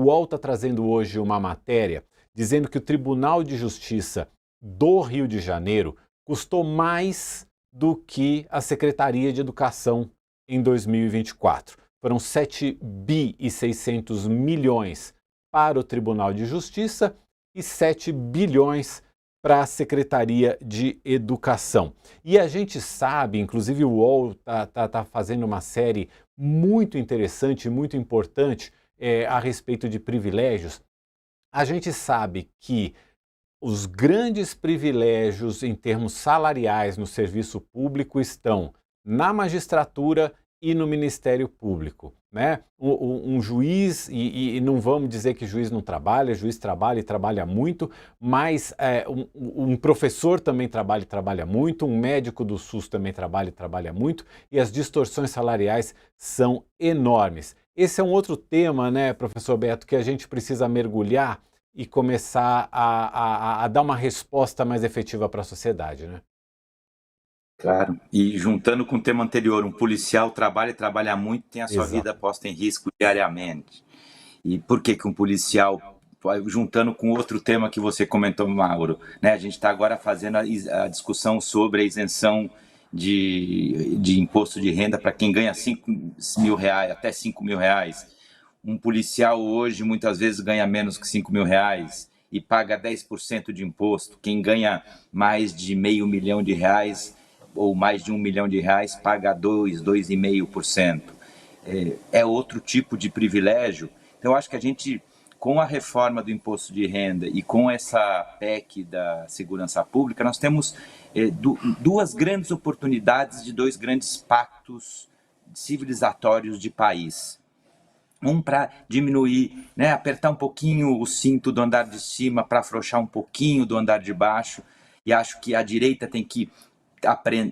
O UOL está trazendo hoje uma matéria dizendo que o Tribunal de Justiça do Rio de Janeiro custou mais do que a Secretaria de Educação em 2024. Foram 7 bi e 600 milhões para o Tribunal de Justiça e 7 bilhões para a Secretaria de Educação. E a gente sabe, inclusive o UOL tá fazendo uma série muito interessante, muito importante a respeito de privilégios. A gente sabe que os grandes privilégios em termos salariais no serviço público estão na magistratura e no Ministério Público, né? Um juiz, e não vamos dizer que juiz não trabalha, juiz trabalha e trabalha muito, mas um professor também trabalha e trabalha muito, um médico do SUS também trabalha e trabalha muito, e as distorções salariais são enormes. Esse é um outro tema, né, professor Beto, que a gente precisa mergulhar e começar a dar uma resposta mais efetiva para a sociedade, né? Claro, e juntando com o tema anterior, um policial trabalha e trabalha muito, tem a sua Exato. vida posta em risco diariamente. E por que que um policial, juntando com outro tema que você comentou, Mauro, né, a gente está agora fazendo a discussão sobre a isenção de imposto de renda para quem ganha 5 mil reais, até 5 mil reais. Um policial hoje muitas vezes ganha menos que 5 mil reais e paga 10% de imposto. Quem ganha mais de R$500 mil ou mais de R$1 milhão paga 2,5%. É outro tipo de privilégio. Então, eu acho que a gente, com a reforma do imposto de renda e com essa PEC da segurança pública, nós temos duas grandes oportunidades de dois grandes pactos civilizatórios de país. Um para diminuir, né, apertar um pouquinho o cinto do andar de cima para afrouxar um pouquinho do andar de baixo. E acho que a direita tem que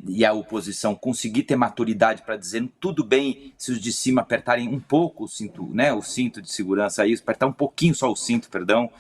e a oposição conseguir ter maturidade para dizer tudo bem se os de cima apertarem um pouco o cinto, né, o cinto de segurança, isso, apertar um pouquinho só o cinto, perdão.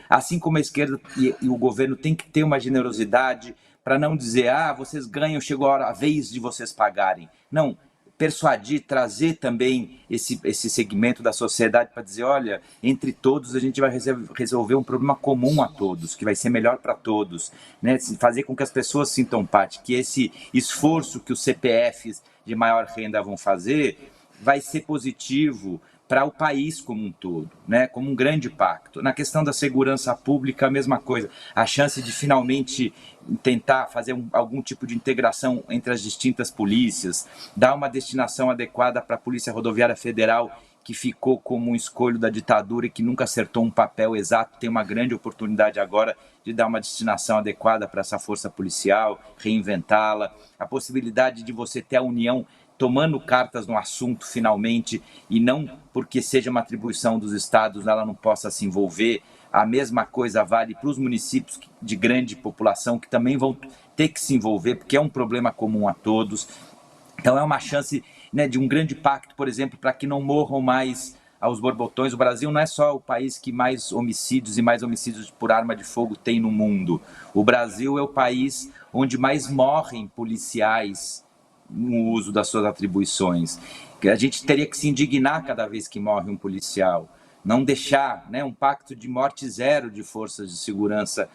Assim como a esquerda e o governo tem que ter uma generosidade para não dizer, vocês ganham, chegou a vez de vocês pagarem. Não, persuadir, trazer também esse segmento da sociedade para dizer, olha, entre todos a gente vai resolver um problema comum a todos, que vai ser melhor para todos, né? Fazer com que as pessoas sintam parte, que esse esforço que os CPFs de maior renda vão fazer vai ser positivo para o país como um todo, né? Como um grande pacto. Na questão da segurança pública, a mesma coisa. A chance de finalmente tentar fazer algum tipo de integração entre as distintas polícias, dar uma destinação adequada para a Polícia Rodoviária Federal, que ficou como um escolho da ditadura e que nunca acertou um papel exato, tem uma grande oportunidade agora de dar uma destinação adequada para essa força policial, reinventá-la, a possibilidade de você ter a União tomando cartas no assunto finalmente, e não porque seja uma atribuição dos estados, ela não possa se envolver. A mesma coisa vale para os municípios de grande população, que também vão ter que se envolver, porque é um problema comum a todos. Então é uma chance, né, de um grande pacto, por exemplo, para que não morram mais aos borbotões. O Brasil não é só o país que mais homicídios e mais homicídios por arma de fogo tem no mundo. O Brasil é o país onde mais morrem policiais no uso das suas atribuições. A gente teria que se indignar cada vez que morre um policial, não deixar, né, um pacto de morte zero de forças de segurança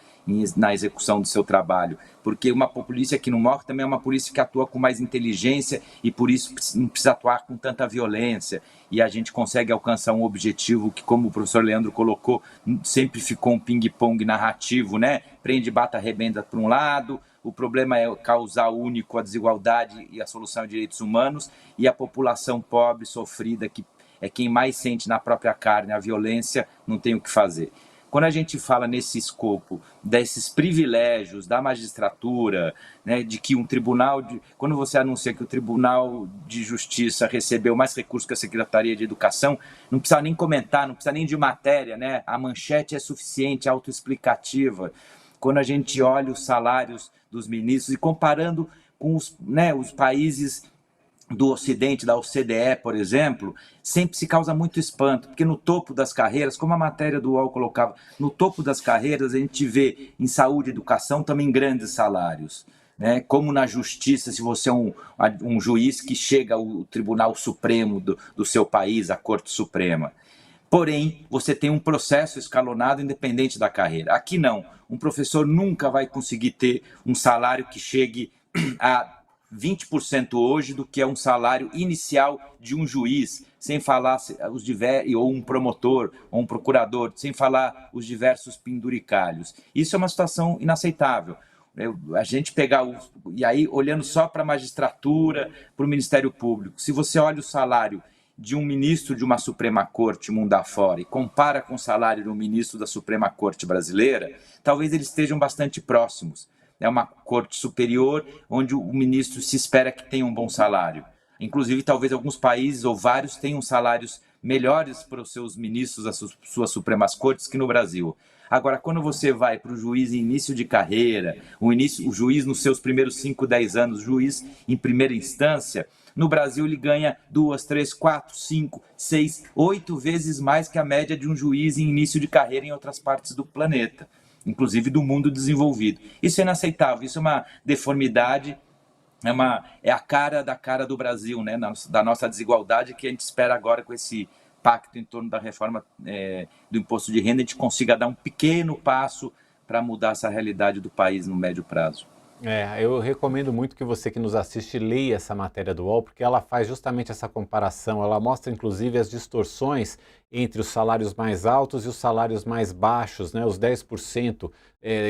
na execução do seu trabalho, porque uma polícia que não morre também é uma polícia que atua com mais inteligência e por isso não precisa atuar com tanta violência, e a gente consegue alcançar um objetivo que, como o professor Leandro colocou, sempre ficou um ping-pong narrativo, né? Prende, bata, arrebenta para um lado, o problema é causar único a desigualdade e a solução de direitos humanos, e a população pobre, sofrida, que é quem mais sente na própria carne a violência, não tem o que fazer. Quando a gente fala nesse escopo desses privilégios da magistratura, né, de que um tribunal, quando você anuncia que o Tribunal de Justiça recebeu mais recursos que a Secretaria de Educação, não precisa nem comentar, não precisa nem de matéria, né? A manchete é suficiente, autoexplicativa. Quando a gente olha os salários dos ministros e comparando com os países do Ocidente, da OCDE, por exemplo, sempre se causa muito espanto, porque no topo das carreiras, como a matéria do UOL colocava, no topo das carreiras a gente vê em saúde e educação também grandes salários, né? Como na justiça, se você é um juiz que chega ao Tribunal Supremo do seu país, a Corte Suprema. Porém, você tem um processo escalonado independente da carreira. Aqui não. Um professor nunca vai conseguir ter um salário que chegue a 20% hoje do que é um salário inicial de um juiz, sem falar ou um promotor, ou um procurador, sem falar os diversos penduricalhos. Isso é uma situação inaceitável. A gente pegar e aí olhando só para a magistratura, para o Ministério Público, se você olha o salário de um ministro de uma Suprema Corte mundo afora e compara com o salário de um ministro da Suprema Corte brasileira, talvez eles estejam bastante próximos. É uma corte superior onde o ministro se espera que tenha um bom salário. Inclusive, talvez alguns países ou vários tenham salários melhores para os seus ministros das suas Supremas Cortes que no Brasil. Agora, quando você vai para o juiz em início de carreira, o juiz nos seus primeiros 5, 10 anos, juiz em primeira instância, no Brasil ele ganha 2, 3, 4, 5, 6, 8 vezes mais que a média de um juiz em início de carreira em outras partes do planeta, inclusive do mundo desenvolvido. Isso é inaceitável, isso é uma deformidade, é a cara do Brasil, né? Da nossa desigualdade, que a gente espera agora com esse pacto em torno da reforma do imposto de renda, a gente consiga dar um pequeno passo para mudar essa realidade do país no médio prazo. Eu recomendo muito que você que nos assiste leia essa matéria do UOL, porque ela faz justamente essa comparação, ela mostra inclusive as distorções entre os salários mais altos e os salários mais baixos, né? Os 10%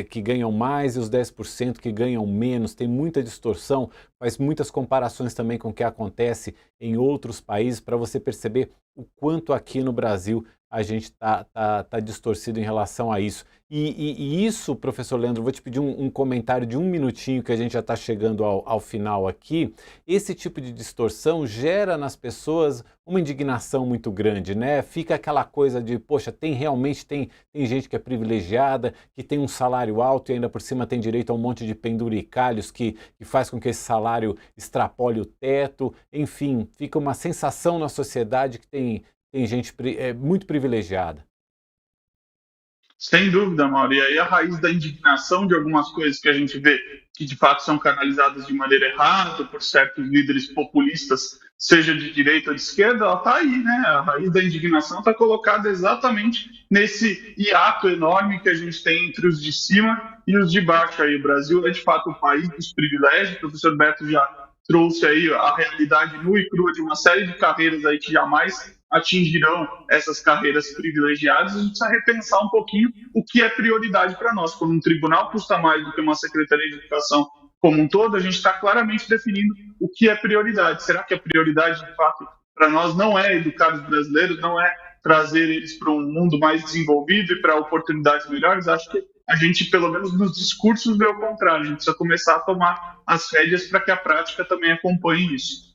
que ganham mais e os 10% que ganham menos, tem muita distorção, faz muitas comparações também com o que acontece em outros países, para você perceber o quanto aqui no Brasil a gente está distorcido em relação a isso. E isso, professor Leandro, vou te pedir um comentário de 1 minutinho, que a gente já está chegando ao final aqui. Esse tipo de distorção gera nas pessoas uma indignação muito grande, né? Fica aquela coisa de, poxa, realmente tem gente que é privilegiada, que tem um salário alto e ainda por cima tem direito a um monte de penduricalhos que faz com que esse salário extrapole o teto. Enfim, fica uma sensação na sociedade que tem gente muito privilegiada. Sem dúvida, Mauro. E aí a raiz da indignação de algumas coisas que a gente vê que de fato são canalizadas de maneira errada por certos líderes populistas, seja de direita ou de esquerda, ela está aí, né? A raiz da indignação está colocada exatamente nesse hiato enorme que a gente tem entre os de cima e os de baixo. Aí o Brasil é de fato o país dos privilégios. O professor Beto já trouxe aí a realidade nua e crua de uma série de carreiras aí que jamais atingirão essas carreiras privilegiadas. A gente precisa repensar um pouquinho o que é prioridade para nós. Quando um tribunal custa mais do que uma Secretaria de Educação como um todo, a gente está claramente definindo o que é prioridade. Será que a prioridade, de fato, para nós não é educar os brasileiros, não é trazer eles para um mundo mais desenvolvido e para oportunidades melhores? Acho que a gente, pelo menos nos discursos, vê o contrário. A gente precisa começar a tomar as rédeas para que a prática também acompanhe isso.